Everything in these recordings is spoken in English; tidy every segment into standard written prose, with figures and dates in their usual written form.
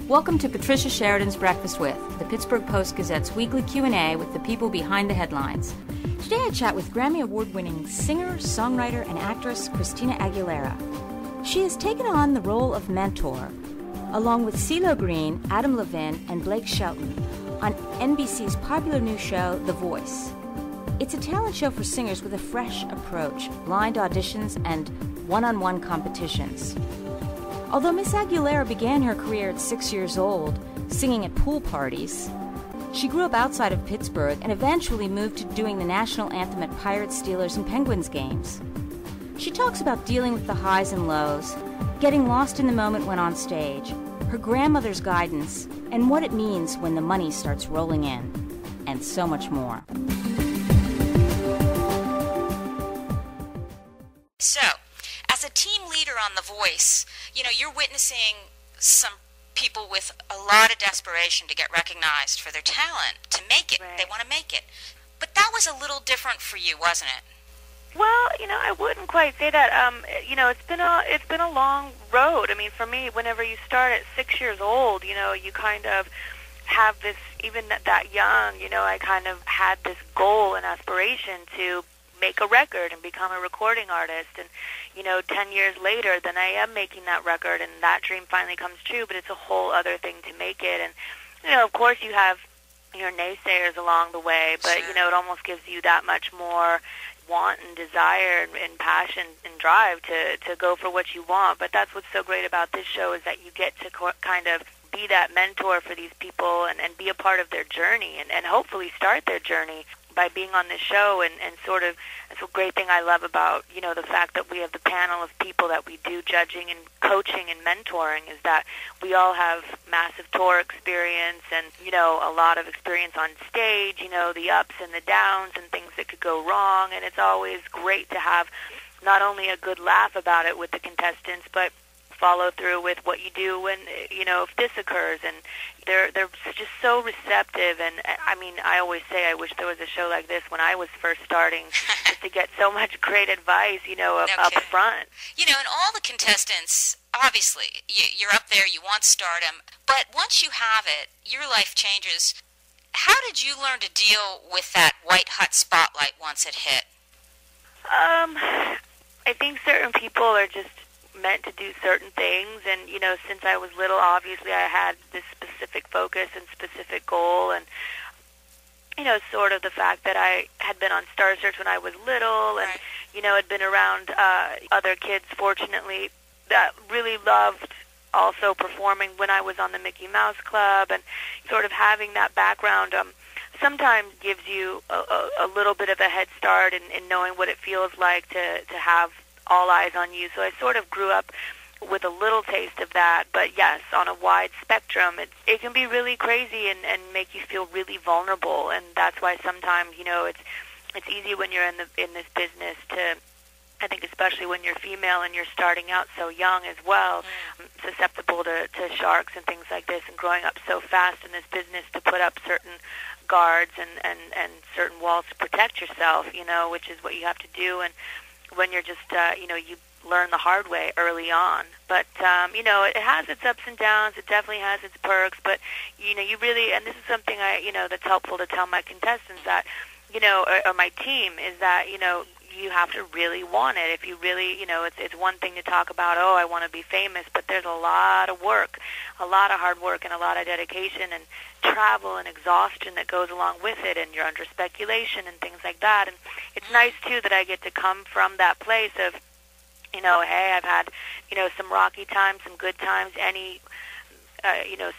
Welcome to Patricia Sheridan's Breakfast With, the Pittsburgh Post-Gazette's weekly Q&A with the people behind the headlines. Today I chat with Grammy Award-winning singer, songwriter, and actress Christina Aguilera. She has taken on the role of mentor, along with CeeLo Green, Adam Levine, and Blake Shelton, on NBC's popular new show, The Voice. It's a talent show for singers with a fresh approach, blind auditions, and one-on-one competitions. Although Miss Aguilera began her career at 6 years old, singing at pool parties, she grew up outside of Pittsburgh and eventually moved to doing the national anthem at Pirates, Steelers, and Penguins games. She talks about dealing with the highs and lows, getting lost in the moment when on stage, her grandmother's guidance, and what it means when the money starts rolling in, and so much more. So, as a team leader on The Voice, you're witnessing some people with a lot of desperation to get recognized for their talent, to make it. Right. They want to make it. But that was a little different for you, wasn't it? Well, I wouldn't quite say that. It's been a long road. I mean, for me, whenever you start at 6 years old, you kind of have this, even that young, I kind of had this goal and aspiration to make a record and become a recording artist. And 10 years later, then I am making that record, and that dream finally comes true, but it's a whole other thing to make it. And, of course, you have your naysayers along the way, but, Sure. It almost gives you that much more want and desire and passion and drive to go for what you want. But that's what's so great about this show, is that you get to kind of be that mentor for these people and be a part of their journey and hopefully start their journey by being on this show. And sort of, it's a great thing I love about, the fact that we have the panel of people that we do judging and coaching and mentoring, is that we all have massive tour experience and, a lot of experience on stage, the ups and the downs and things that could go wrong. And it's always great to have not only a good laugh about it with the contestants, but follow through with what you do when, if this occurs. And they're just so receptive. And I mean, I always say I wish there was a show like this when I was first starting, just to get so much great advice, up front. And all the contestants, obviously, you're up there, you want stardom, but once you have it, your life changes. How did you learn to deal with that white-hot spotlight once it hit? I think certain people are just meant to do certain things, and since I was little, obviously I had this specific focus and specific goal, and sort of the fact that I had been on Star Search when I was little, and right. Had been around other kids, fortunately, that really loved also performing when I was on the Mickey Mouse Club, and sort of having that background sometimes gives you a little bit of a head start in knowing what it feels like to have all eyes on you. So I sort of grew up with a little taste of that. But yes, on a wide spectrum, it can be really crazy and make you feel really vulnerable. And that's why sometimes, it's easy when you're in this business to, I think especially when you're female and you're starting out so young as well, susceptible to sharks and things like this, and growing up so fast in this business, to put up certain guards and certain walls to protect yourself, which is what you have to do. And when you're just, you learn the hard way early on. But, it has its ups and downs. It definitely has its perks. But, you really, and this is something that's helpful to tell my contestants that, or my team, is that, you have to really want it. If you really, it's one thing to talk about, oh, I want to be famous, but there's a lot of work, a lot of hard work, and a lot of dedication and travel and exhaustion that goes along with it, and you're under speculation and things like that. And it's nice, too, that I get to come from that place of, hey, I've had, some rocky times, some good times. Any,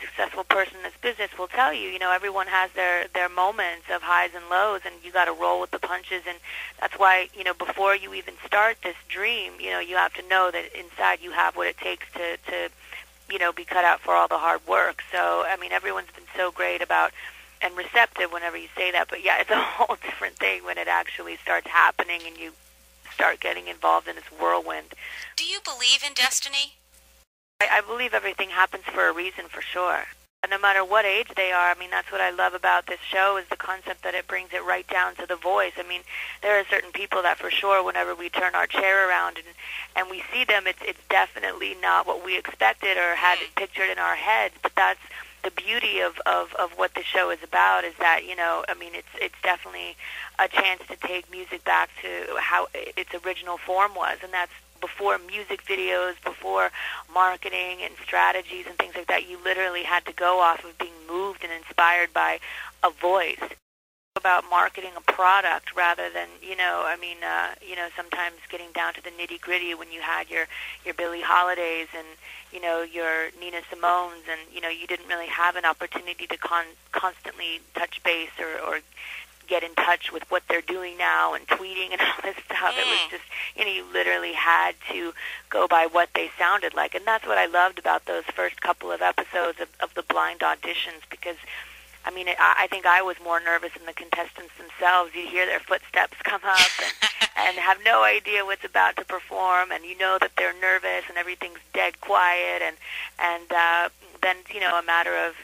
successful person in this business will tell you, everyone has their moments of highs and lows, and you got to roll with the punches. And that's why, before you even start this dream, you have to know that inside you have what it takes to be cut out for all the hard work. So, I mean, everyone's been so great about and receptive whenever you say that. But, yeah, it's a whole different thing when it actually starts happening and you start getting involved in this whirlwind. Do you believe in destiny? I believe everything happens for a reason, for sure. no matter what age they are. I mean, that's what I love about this show is the concept that it brings it right down to the voice. I mean, there are certain people that for sure whenever we turn our chair around and we see them, it's definitely not what we expected or had pictured in our heads, but that's the beauty of what the show is about is that, you know, I mean, it's definitely a chance to take music back to how its original form was, and that's before music videos, before marketing and strategies and things like that. You literally had to go off of being moved and inspired by a voice. About marketing a product rather than, you know, I mean, you know, sometimes getting down to the nitty-gritty when you had your Billie Holidays and, you know, your Nina Simones and, you know, you didn't really have an opportunity to constantly touch base or get in touch with what they're doing now and tweeting and all this stuff. It was just, you know, you literally had to go by what they sounded like. And that's what I loved about those first couple of episodes of the blind auditions because, I mean, I think I was more nervous than the contestants themselves. You hear their footsteps come up and have no idea what's about to perform, and you know that they're nervous and everything's dead quiet, and then, you know, a matter of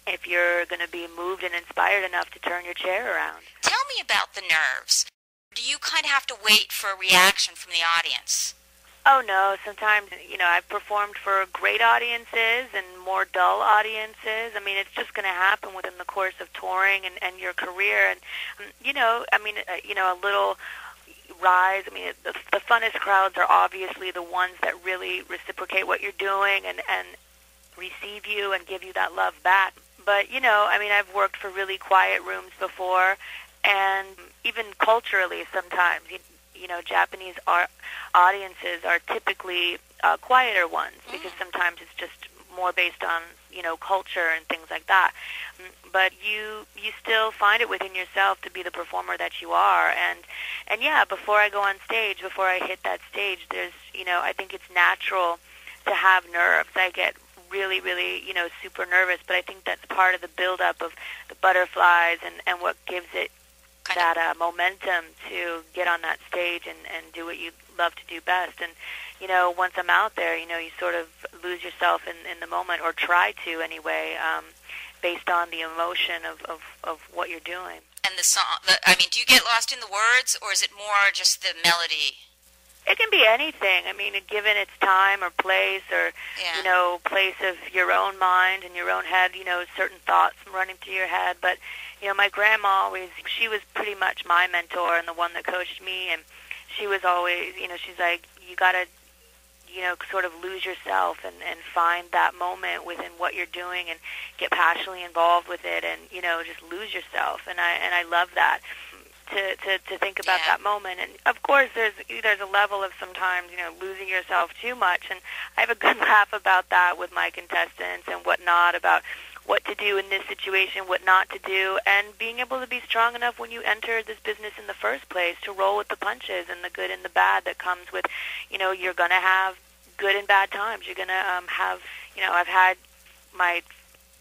if you're going to be moved and inspired enough to turn your chair around. Tell me about the nerves. Do you kind of have to wait for a reaction from the audience? Oh, no. Sometimes, you know, I've performed for great audiences and more dull audiences. I mean, it's just going to happen within the course of touring and your career. And, you know, I mean, you know, a little rise. I mean, the funnest crowds are obviously the ones that really reciprocate what you're doing and receive you and give you that love back. But, you know, I mean, I've worked for really quiet rooms before, and even culturally sometimes, you know, Japanese audiences are typically quieter ones because sometimes it's just more based on, you know, culture and things like that. But you still find it within yourself to be the performer that you are. And yeah, before I go on stage, before I hit that stage, there's, you know, I think it's natural to have nerves. I get really, really, you know, super nervous, but I think that's part of the build-up of the butterflies and what gives it that momentum to get on that stage and do what you love to do best. And, you know, once I'm out there, you know, you sort of lose yourself in the moment, or try to anyway, based on the emotion of what you're doing. And the song, I mean, do you get lost in the words, or is it more just the melody? It can be anything. I mean, given its time or place or, you know, place of your own mind and your own head, you know, certain thoughts running through your head. But, you know, my grandma always, she was pretty much my mentor and the one that coached me. And she was always, you know, she's like, you got to, you know, sort of lose yourself and find that moment within what you're doing and get passionately involved with it and, you know, just lose yourself. And I love that. To think about that moment. And of course there's a level of sometimes, you know, losing yourself too much, and I have a good laugh about that with my contestants and whatnot, about what to do in this situation, what not to do, and being able to be strong enough when you enter this business in the first place to roll with the punches and the good and the bad that comes with, you know, you're going to have good and bad times. You're going to have, you know, I've had my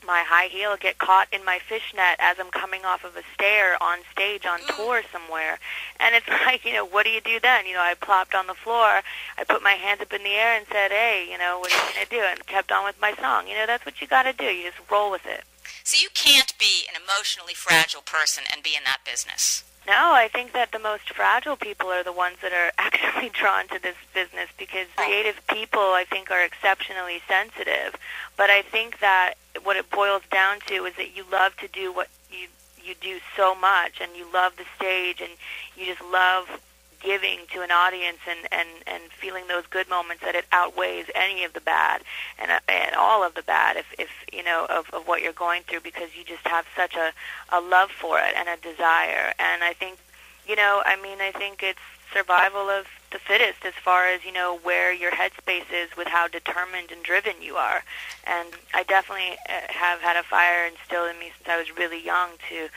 high heel get caught in my fishnet as I'm coming off of a stair on stage on tour somewhere. And it's like, you know, what do you do then? You know, I plopped on the floor, I put my hands up in the air and said, hey, you know, what are you going to do? And kept on with my song. You know, that's what you got to do. You just roll with it. So you can't be an emotionally fragile person and be in that business. No, I think that the most fragile people are the ones that are actually drawn to this business, because creative people, I think, are exceptionally sensitive. But I think that what it boils down to is that you love to do what you do so much, and you love the stage, and you just love giving to an audience and feeling those good moments, that it outweighs any of the bad and all of the bad, if you know, of what you're going through, because you just have such a love for it and a desire. And I think, you know, I mean, I think it's survival of the fittest as far as, you know, where your headspace is with how determined and driven you are. And I definitely have had a fire instilled in me since I was really young to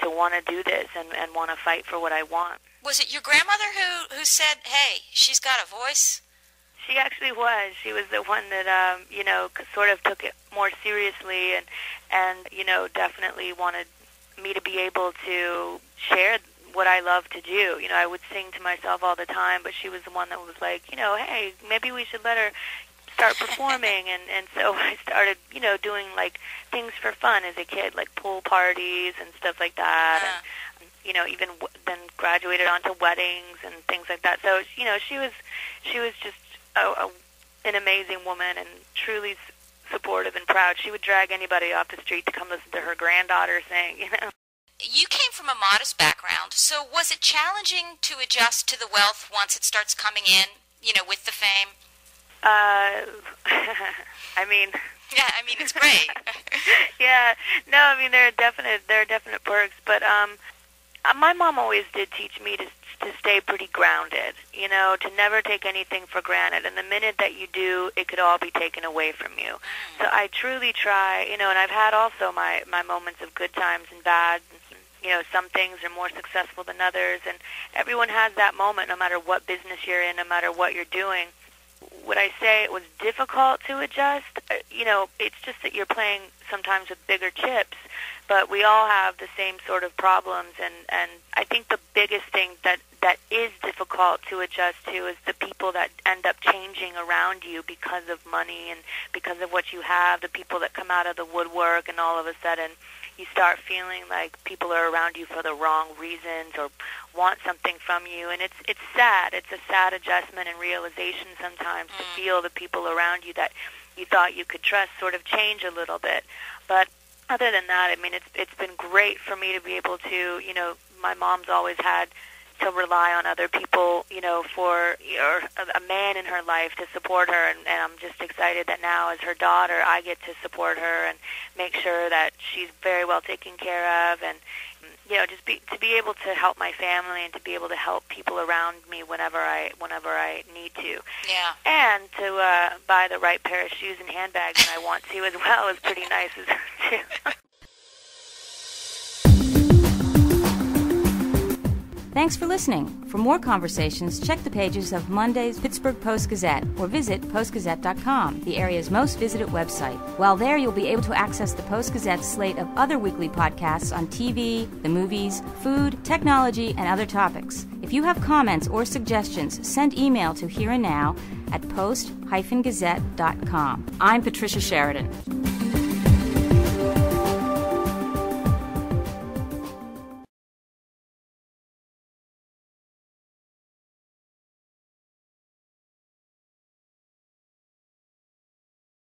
want to do this and want to fight for what I want. Was it your grandmother who said, hey, she's got a voice? She actually was. She was the one that, you know, sort of took it more seriously and, you know, definitely wanted me to be able to share what I love to do. You know, I would sing to myself all the time, but she was the one that was like, you know, hey, maybe we should let her start performing, and so I started, doing like things for fun as a kid, like pool parties and stuff like that, and even then graduated onto weddings and things like that. So she was just an amazing woman and truly supportive and proud. She would drag anybody off the street to come listen to her granddaughter sing. You came from a modest background, so was it challenging to adjust to the wealth once it starts coming in, with the fame? I mean... Yeah, it's great. Yeah, no, there are definite perks, but my mom always did teach me to stay pretty grounded, to never take anything for granted, and the minute that you do, it could all be taken away from you. So I truly try, and I've had also my moments of good times and bad. Some things are more successful than others, and everyone has that moment no matter what business you're in, no matter what you're doing. Would I say it was difficult to adjust? It's just that you're playing sometimes with bigger chips, but we all have the same sort of problems, and I think the biggest thing that is difficult to adjust to is the people that end up changing around you because of money and because of what you have, the people that come out of the woodwork, and all of a sudden you start feeling like people are around you for the wrong reasons or want something from you, and it's sad. It's a sad adjustment and realization sometimes to feel the people around you that you thought you could trust sort of change a little bit. But other than that, it's been great for me to be able to, my mom's always had to rely on other people, for a man in her life to support her, and I'm just excited that now as her daughter, I get to support her and make sure that she's very well taken care of, and just to be able to help my family and to be able to help people around me whenever I need to. Yeah. And to buy the right pair of shoes and handbags when I want to as well is pretty nice as too. Thanks for listening. For more conversations, check the pages of Monday's Pittsburgh Post-Gazette or visit postgazette.com, the area's most visited website. While there, you'll be able to access the Post-Gazette's slate of other weekly podcasts on TV, the movies, food, technology, and other topics. If you have comments or suggestions, send email to hereandnow at post-gazette.com. I'm Patricia Sheridan.